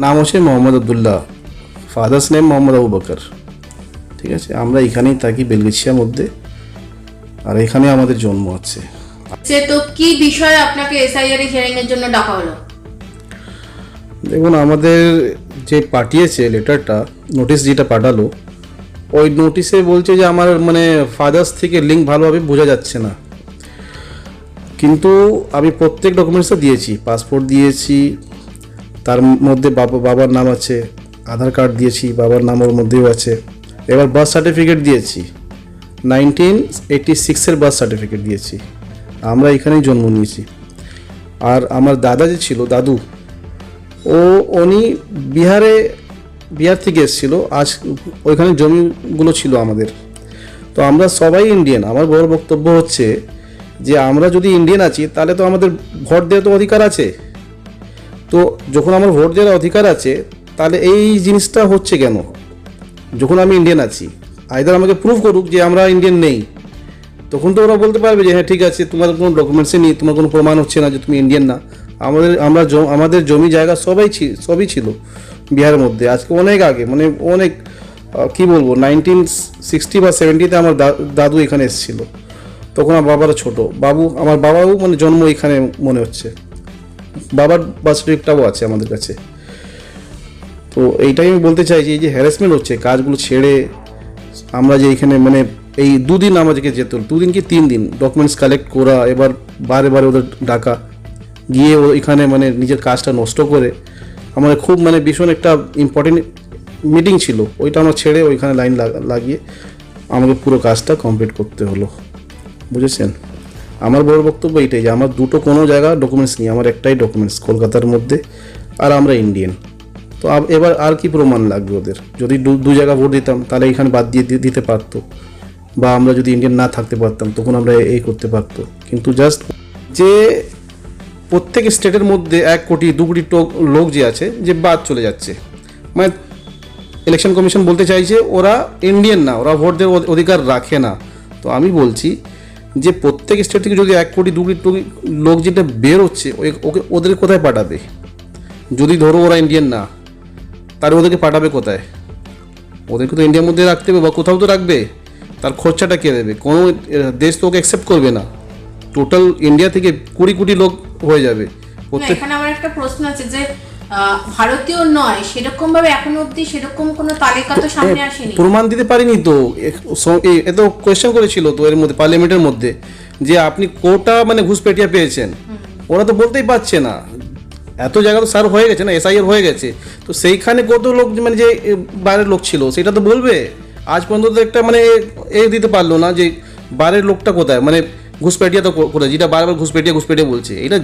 নাম হচ্ছে Mohammad Abdullah, father's name Mohammad Abu Bakr. ঠিক আছে, আমরা এখানেই থাকি বেলগেছিয়ার মধ্যে, আর এখানে আমাদের জন্ম আছে। তো কি বিষয়ে আপনাকে এসআইআর হিয়ারিং এর জন্য ডাকা হলো? দেখুন, আমাদের যে পাঠিয়েছে লেটারটা, নোটিশ যেটা পাঠালো, ওই নোটিশে বলছে যে আমার মানে ফাদার্স থেকে লিঙ্ক ভালোভাবে বোঝা যাচ্ছে না। কিন্তু আমি প্রত্যেক ডকুমেন্টসটা দিয়েছি, পাসপোর্ট দিয়েছি, তার মধ্যে বাবার নাম আছে, আধার কার্ড দিয়েছি, বাবার নাম ওর মধ্যেও আছে। এবার বার্থ সার্টিফিকেট দিয়েছি, 1986-এর বার্থ সার্টিফিকেট দিয়েছি। আমরা এখানেই জন্ম নিয়েছি। আর আমার দাদা যে ছিল, দাদু, উনি বিহার থেকে এসেছিল। আজ ওইখানে জমিগুলো ছিল আমাদের। তো আমরা সবাই ইন্ডিয়ান। আমার বড় বক্তব্য হচ্ছে যে আমরা যদি ইন্ডিয়ান আছি তাহলে তো আমাদের ভোট দেওয়ার তো অধিকার আছে। তো যখন আমার ভোট দেওয়ার অধিকার আছে, তাহলে এই জিনিসটা হচ্ছে কেন? যখন আমি ইন্ডিয়ান আছি, আইদার আমাকে প্রুভ করুক যে আমরা ইন্ডিয়ান নেই, তখন তো ওরা বলতে পারবে যে হ্যাঁ ঠিক আছে, তোমার কোনো ডকুমেন্টসই নেই, তোমার কোনো প্রমাণ হচ্ছে না যে তুমি ইন্ডিয়ান না। আমাদের জমি জায়গা সবই ছিল বিহারের মধ্যে। আজকে অনেক আগে, মানে অনেক কি বলবো, 1960 বা 70-তে আমার দাদু এখানে এসেছিল। তখন আমার বাবারা ছোট। আমার বাবাও মানে জন্ম এখানে মনে হচ্ছে। বাবার বার্থ সার্টিফিকেটটাও আছে আমাদের কাছে। তো এইটাই আমি বলতে চাইছি, এই যে হ্যারাসমেন্ট হচ্ছে, কাজগুলো ছেড়ে আমরা যে এখানে মানে এই 2 দিন আমাদেরকে যেতে হলো, 2 দিন কি 3 দিন ডকুমেন্টস কালেক্ট করা, এবার বারে ওদের ডাকা, গিয়ে এখানে মানে নিজের কাজটা নষ্ট করে, আমাদের খুব মানে ভীষণ একটা ইম্পর্টেন্ট মিটিং ছিল, ওইটা আমরা ছেড়ে ওইখানে লাইন লাগিয়ে আমাকে পুরো কাজটা কমপ্লিট করতে হলো। বুঝেছেন? আমার বড় বক্তব্য এইটাই যে আমার দুটো কোনো জায়গা ডকুমেন্টস নেই, আমার একটাই ডকুমেন্টস কলকাতার মধ্যে, আর আমরা ইন্ডিয়ান। তো এবার আর কি প্রমাণ লাগবে ওদের? যদি দু জায়গা ভোট দিতাম তাহলে এখানে বাদ দিয়ে দিতে পারতো, বা আমরা যদি ইন্ডিয়ান না থাকতে পারতাম তখন আমরা এই করতে পারতো। কিন্তু জাস্ট যে প্রত্যেক স্টেটের মধ্যে 1 কোটি 2 কোটি লোক যে আছে, যে বাদ চলে যাচ্ছে, মানে ইলেকশন কমিশন বলতে চাইছে ওরা ইন্ডিয়ান না, ওরা ভোট দেওয়ার অধিকার রাখে না। তো আমি বলছি যে প্রত্যেক স্টেট থেকে যদি 1 কোটি 2 কোটি লোক যেটা বের হচ্ছে, ওদের কোথায় পাঠাবে? যদি ধরো ওরা ইন্ডিয়ান না, তাহলে ওদেরকে পাঠাবে কোথায়? ওদেরকে তো ইন্ডিয়ার মধ্যে রাখতে হবে বা কোথাও তো রাখবে। তার খরচাটা কে দেবে? কোনো দেশ তো ওকে অ্যাকসেপ্ট করবে না। টোটাল ইন্ডিয়া থেকে 20 কোটি লোক হয়ে যাবে। এখানে আমার একটা প্রশ্ন আছে যে ভারতীয় নয় সেরকম ভাবে এখনো অবধি সেরকম কোনো তালিকা তো সামনে আসেনি। প্রমাণ দিতে পারিনি তো। এত কোয়েশ্চেন করেছিল তো এর মধ্যে, পার্লামেন্টের মধ্যে, যে আপনি কোটা মানে ঘুষপেটিয়া পেয়েছেন। ওরা তো বলতেই পারছে না। এত জায়গা তো সার হয়ে গেছে না, এসআইআর হয়ে গেছে, তো সেইখানে কত লোক মানে যে বাইরের লোক ছিল সেটা তো বলবে। আজ পর্যন্ত তো একটা মানে দিতে পারলো না যে বাইরের লোকটা কোথায়, মানে ঘুষপেটিয়া তো কোথায়, যেটা বারবার ঘুষপেটিয়া বলছে। এটা